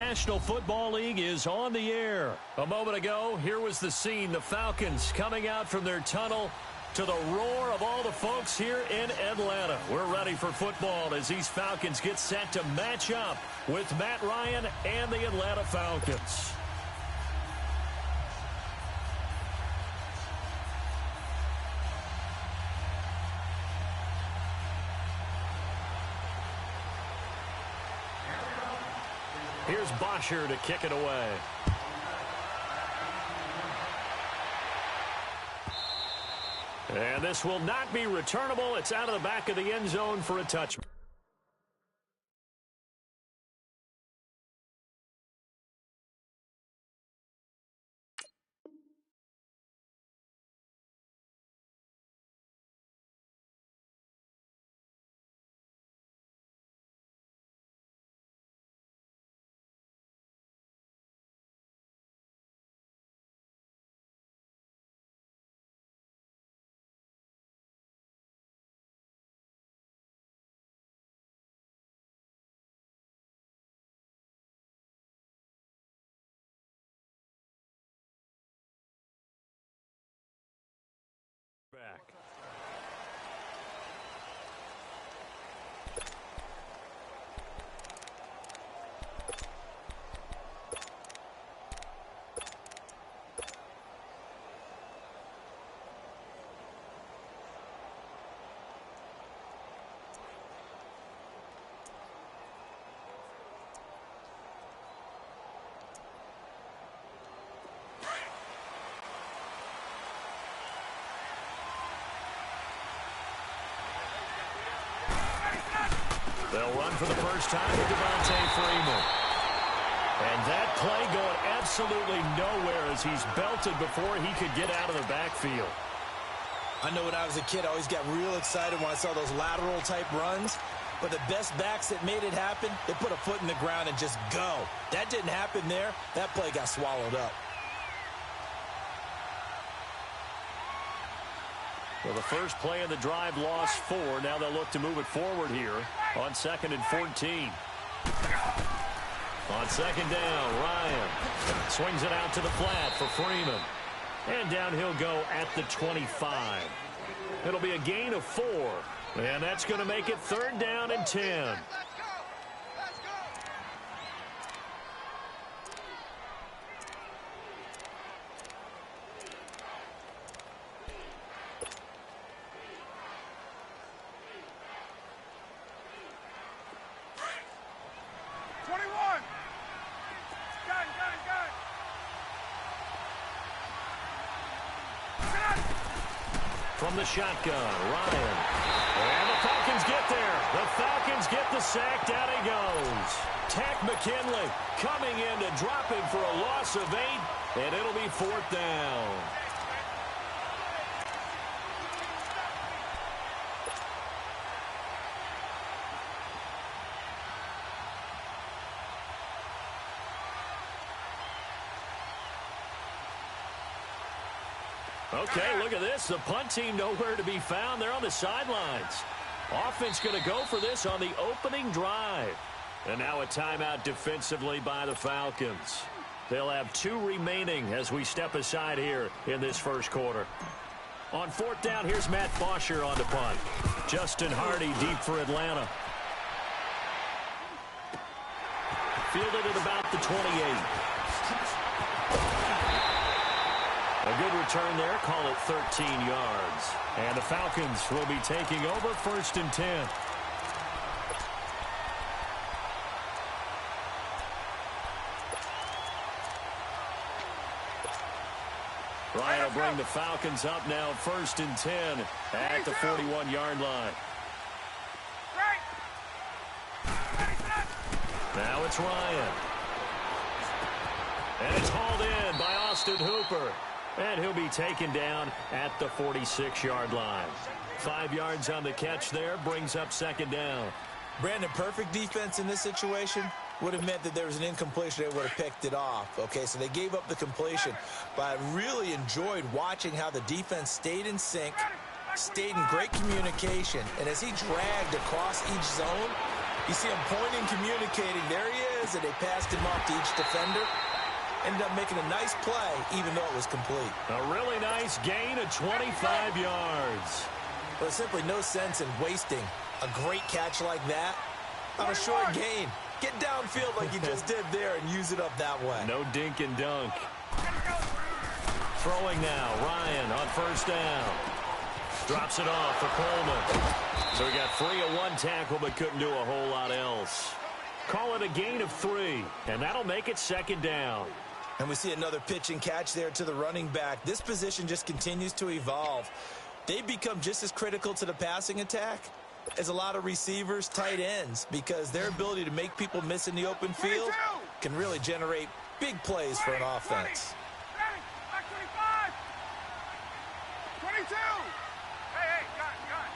National Football League is on the air. A moment ago, here was the scene. The Falcons coming out from their tunnel to the roar of all the folks here in Atlanta. We're ready for football as these Falcons get set to match up with Matt Ryan and the Atlanta Falcons. Here's Bosher to kick it away. And this will not be returnable. It's out of the back of the end zone for a touchback. Back. They'll run for the first time with Devontae Freeman. And that play going absolutely nowhere as he's belted before he could get out of the backfield. I know when I was a kid, I always got real excited when I saw those lateral-type runs. But the best backs that made it happen, they put a foot in the ground and just go. That didn't happen there. That play got swallowed up. Well, the first play of the drive lost 4. Now they'll look to move it forward here on 2nd and 14. On 2nd down, Ryan swings it out to the flat for Freeman. And down he'll go at the 25. It'll be a gain of 4. And that's going to make it 3rd down and 10. From the shotgun, Ryan. And the Falcons get there. The Falcons get the sack. Down he goes. Tack McKinley coming in to drop him for a loss of 8. And it'll be 4th down. Okay, look at this. The punt team nowhere to be found. They're on the sidelines. Offense going to go for this on the opening drive. And now a timeout defensively by the Falcons. They'll have 2 remaining as we step aside here in this first quarter. On 4th down, here's Matt Bosher on the punt. Justin Hardy deep for Atlanta. Fielded at about the 28. A good return there. Call it 13 yards. And the Falcons will be taking over 1st and 10. Ryan will bring the Falcons up now 1st and 10 at the 41-yard line. Now it's Ryan. And it's hauled in by Austin Hooper. And he'll be taken down at the 46-yard line. 5 yards on the catch there, brings up 2nd down. Brandon, perfect defense in this situation would have meant that there was an incompletion. They would have picked it off. Okay, so they gave up the completion. But I really enjoyed watching how the defense stayed in sync, stayed in great communication. And as he dragged across each zone, you see him pointing, communicating. There he is, and they passed him off to each defender. Ended up making a nice play, even though it was complete. A really nice gain of 25 yards. Well, there's simply no sense in wasting a great catch like that on a short gain. Get downfield like you just did there and use it up that way. No dink and dunk. Throwing now, Ryan on first down. Drops it off for Coleman. So he got free of one tackle but couldn't do a whole lot else. Call it a gain of 3, and that'll make it second down. And we see another pitch and catch there to the running back. This position just continues to evolve. They become just as critical to the passing attack as a lot of receivers, tight ends, because their ability to make people miss in the open field can really generate big plays for an offense. 22! Hey, got it.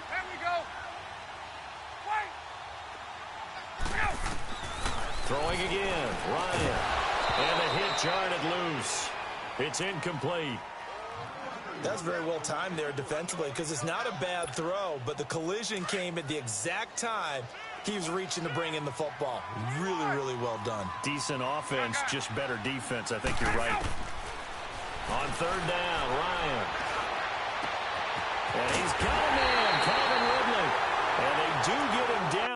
There we go. Wait! Throwing again, Ryan. And the hit jarred it loose. It's incomplete. That's very well timed there defensively because it's not a bad throw, but the collision came at the exact time he was reaching to bring in the football. Really, really well done. Decent offense, just better defense. I think you're right. On third down, Ryan. And he's got a man, Calvin Ridley. And they do get him down.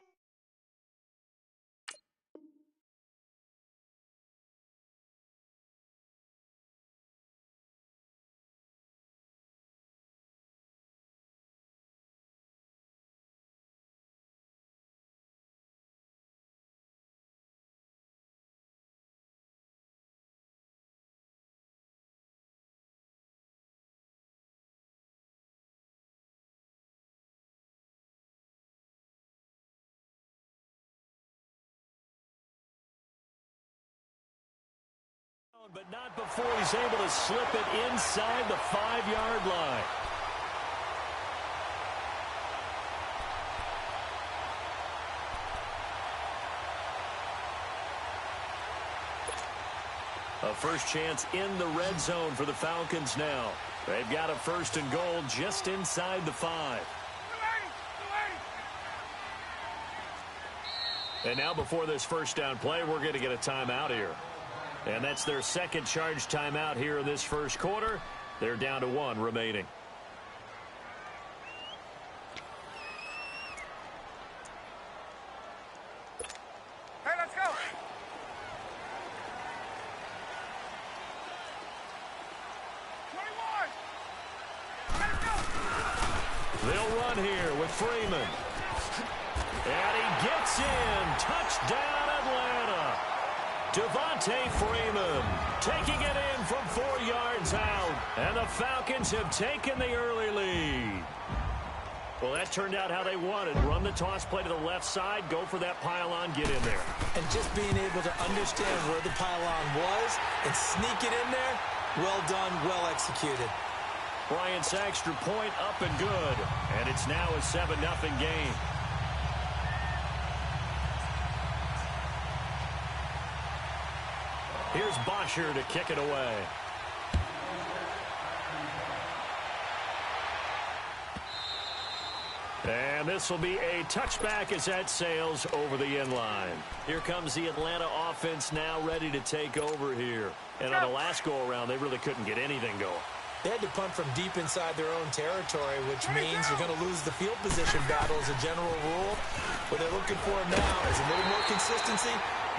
But not before he's able to slip it inside the 5-yard line. A first chance in the red zone for the Falcons now. They've got a first and goal just inside the 5. And now before this first down play, we're going to get a timeout here. And that's their second charge timeout here in this first quarter. They're down to 1 remaining. Hey, let's go. 21. Let's go. They'll run here with Freeman. And he gets in. Touchdown, Atlanta. Devontae Freeman taking it in from 4 yards out. And the Falcons have taken the early lead. Well, that turned out how they wanted. Run the toss play to the left side, go for that pylon, get in there. And just being able to understand where the pylon was and sneak it in there, well done, well executed. Bryant's extra point up and good. And it's now a 7-0 game. Here's Bosher to kick it away. And this will be a touchback as that sails over the end line. Here comes the Atlanta offense now ready to take over here. And on the last go-around, they really couldn't get anything going. They had to punt from deep inside their own territory, which means you're going to lose the field position battle as a general rule. What they're looking for now is a little more consistency,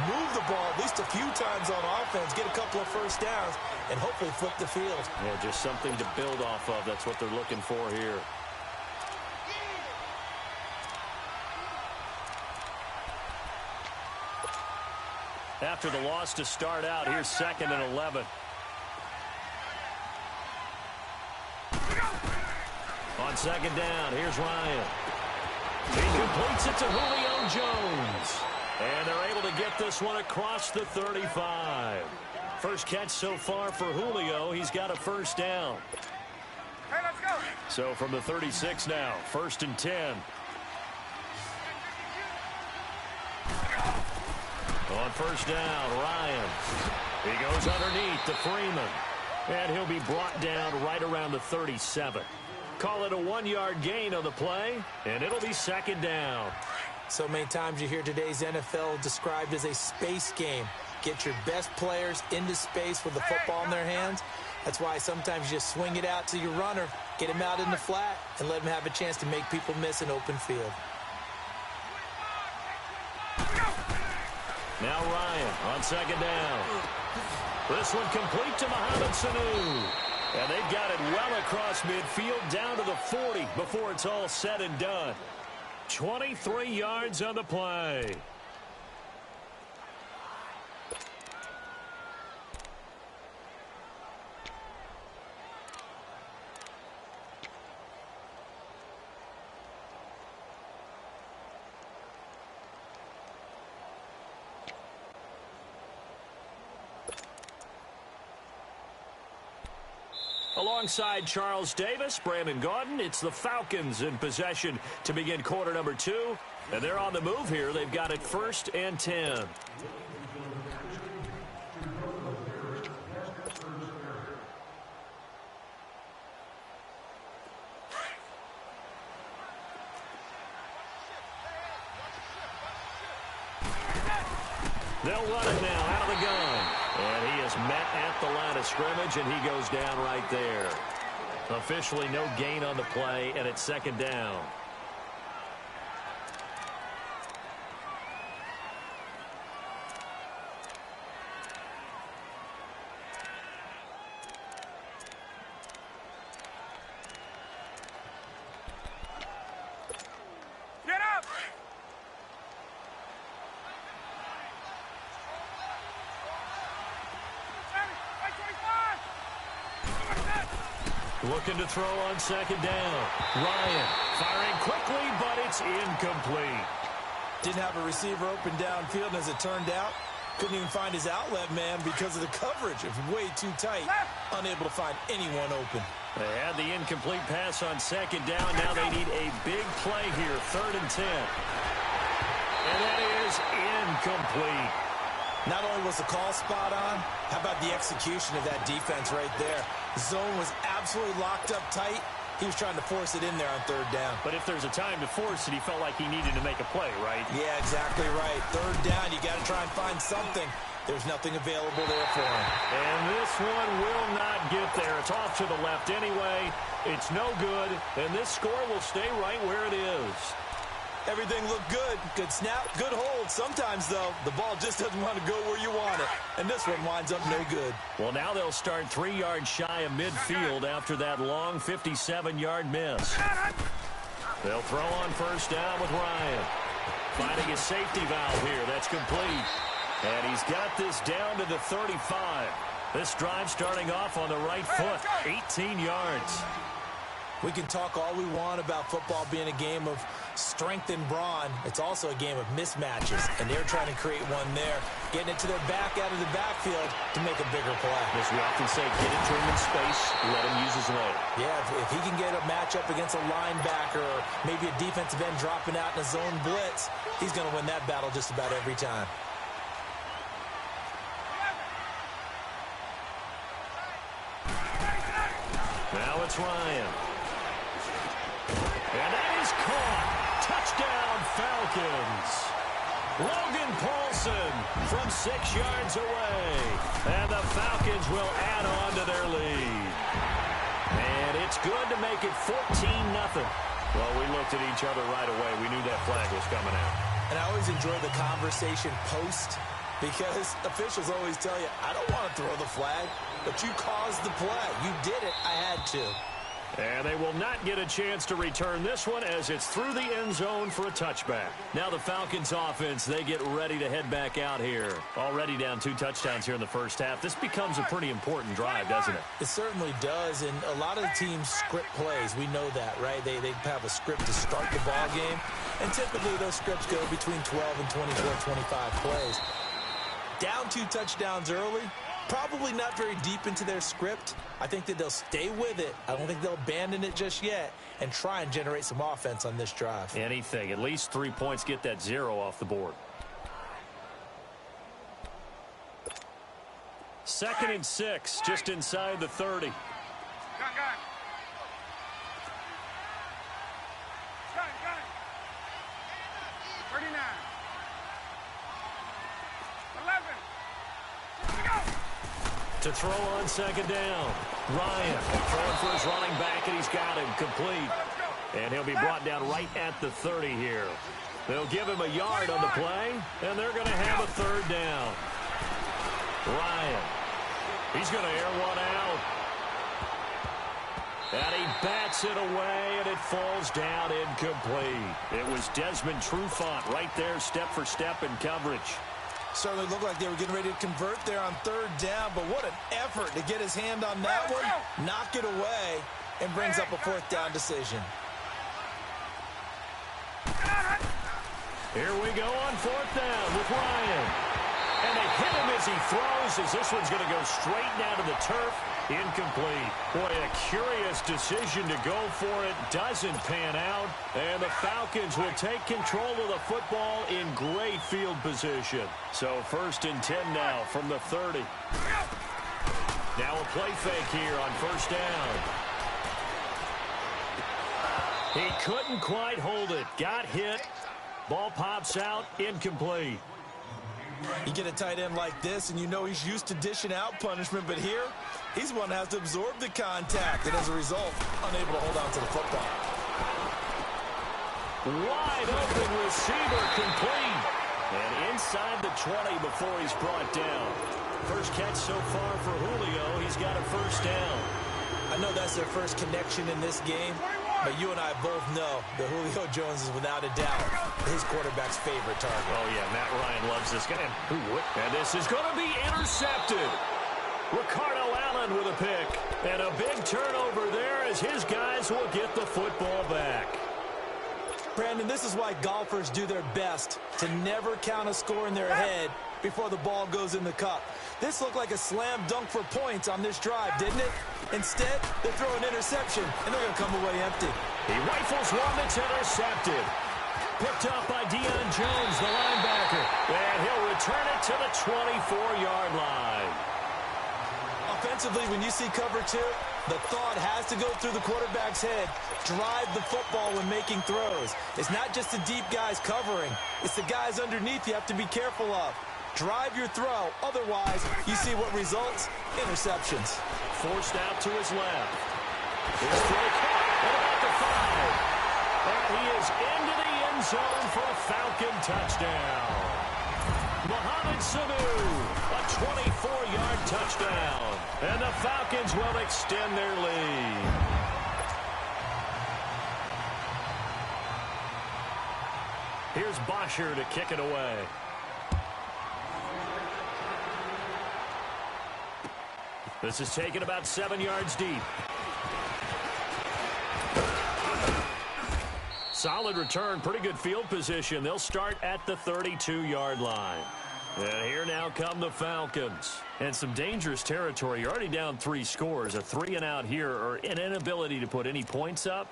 move the ball at least a few times on offense, get a couple of first downs, and hopefully flip the field. Yeah, just something to build off of. That's what they're looking for here. After the loss to start out, here's 2nd and 11. On 2nd down, here's Ryan. He completes it to Julio Jones. And they're able to get this one across the 35. First catch so far for Julio. He's got a first down. Hey, let's go. So from the 36 now, 1st and 10. On first down, Ryan. He goes underneath to Freeman. And he'll be brought down right around the 37. Call it a 1-yard gain on the play, and it'll be 2nd down. So many times you hear today's NFL described as a space game. Get your best players into space with the football in their hands. That's why sometimes you just swing it out to your runner, get him out in the flat, and let him have a chance to make people miss an open field. Now Ryan on second down. This one complete to Mohamed Sanu. And they've got it well across midfield down to the 40 before it's all said and done. 23 yards on the play. Alongside Charles Davis, Brandon Gaudin, it's the Falcons in possession to begin quarter number 2. And they're on the move here. They've got it 1st and 10. They'll run it now out of the gun. And he is met at the line of scrimmage, and he goes down right there. Officially no gain on the play, and it's 2nd down. Get up! Looking to throw on 2nd down. Ryan firing quickly, but it's incomplete. Didn't have a receiver open downfield, and as it turned out, couldn't even find his outlet man because of the coverage. It was way too tight, unable to find anyone open. They had the incomplete pass on 2nd down. Now they need a big play here, 3rd and 10. And that is incomplete. Not only was the call spot on, how about the execution of that defense right there? The zone was absolutely locked up tight. He was trying to force it in there on 3rd down. But if there's a time to force it, he felt like he needed to make a play, right? Yeah, exactly right. 3rd down, you got to try and find something. There's nothing available there for him. And this one will not get there. It's off to the left anyway. It's no good, and this score will stay right where it is. Everything looked good. Good snap, good hold. Sometimes, though, the ball just doesn't want to go where you want it. And this one winds up no good. Well, now they'll start 3 yards shy of midfield after that long 57-yard miss. They'll throw on 1st down with Ryan. Finding a safety valve here. That's complete. And he's got this down to the 35. This drive starting off on the right foot. 18 yards. We can talk all we want about football being a game of strength and brawn. It's also a game of mismatches, and they're trying to create one there, getting it to their back out of the backfield to make a bigger play. As we often say, get it to him in space, let him use his leg. Yeah, if he can get a matchup against a linebacker or maybe a defensive end dropping out in a zone blitz, he's going to win that battle just about every time. Now it's Ryan. And that is caught. Touchdown, Falcons. Logan Paulson from 6 yards away. And the Falcons will add on to their lead. And it's good to make it 14-0. Well, we looked at each other right away. We knew that flag was coming out. And I always enjoy the conversation post because officials always tell you, I don't want to throw the flag, but you caused the play. You did it. I had to. And they will not get a chance to return this one as it's through the end zone for a touchback. Now the Falcons offense, they get ready to head back out here. Already down 2 touchdowns here in the first half. This becomes a pretty important drive, doesn't it? It certainly does, and a lot of the teams script plays. We know that, right? They have a script to start the ball game, and typically those scripts go between 12 and 24, 25 plays. Down 2 touchdowns early, probably not very deep into their script. I think that they'll stay with it. I don't think they'll abandon it just yet and try and generate some offense on this drive. Anything. At least 3 points, get that 0 off the board. 2nd and 6, just inside the 30. Gun. Gun. 30 to throw on second down. Ryan throwing for his running back, and he's got him complete. And he'll be brought down right at the 30 here. They'll give him a yard on the play, and they're going to have a third down. Ryan, he's going to air one out. And he bats it away, and it falls down incomplete. It was Desmond Trufant right there, step for step in coverage. Certainly looked like they were getting ready to convert there on third down, but what an effort to get his hand on that one, knock it away, and brings up a fourth down decision. Here we go on fourth down with Ryan. And they hit him as he throws, as this one's going to go straight down to the turf. Incomplete. Boy, a curious decision to go for it. Doesn't pan out. And the Falcons will take control of the football in great field position. So 1st and 10 now from the 30. Now a play fake here on first down. He couldn't quite hold it. Got hit. Ball pops out. Incomplete. You get a tight end like this, and you know he's used to dishing out punishment, but here, he's one that has to absorb the contact, and as a result, unable to hold on to the football. Wide open receiver complete. And inside the 20 before he's brought down. First catch so far for Julio. He's got a first down. I know that's their first connection in this game, but you and I both know that Julio Jones is without a doubt his quarterback's favorite target. Oh, yeah, Matt Ryan loves this guy. And this is going to be intercepted. Ricardo Allen with a pick. And a big turnover there as his guys will get the football back. Brandon, this is why golfers do their best to never count a score in their head before the ball goes in the cup. This looked like a slam dunk for points on this drive, didn't it? Instead, they throw an interception, and they're going to come away empty. He rifles one that's intercepted. Picked up by Deion Jones, the linebacker. And he'll return it to the 24-yard line. Offensively, when you see cover two, the thought has to go through the quarterback's head. Drive the football when making throws. It's not just the deep guys covering. It's the guys underneath you have to be careful of. Drive your throw. Otherwise, you see what results? Interceptions. Forced out to his left. His throw caught at about the 5. And he is into the end zone for a Falcon touchdown. Mohamed Sanu, a 24-yard touchdown. And the Falcons will extend their lead. Here's Bosher to kick it away. This is taken about 7 yards deep. Solid return, pretty good field position. They'll start at the 32-yard line. And here now come the Falcons. And some dangerous territory. You're already down 3 scores. A 3-and-out here, or an inability to put any points up.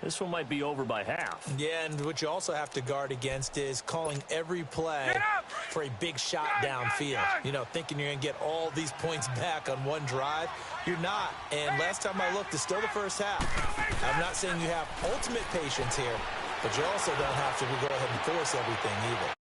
This one might be over by half. Yeah, and what you also have to guard against is calling every play for a big shot downfield. You know, thinking you're going to get all these points back on one drive. You're not. And last time I looked, it's still the first half. I'm not saying you have ultimate patience here, but you also don't have to go ahead and force everything either.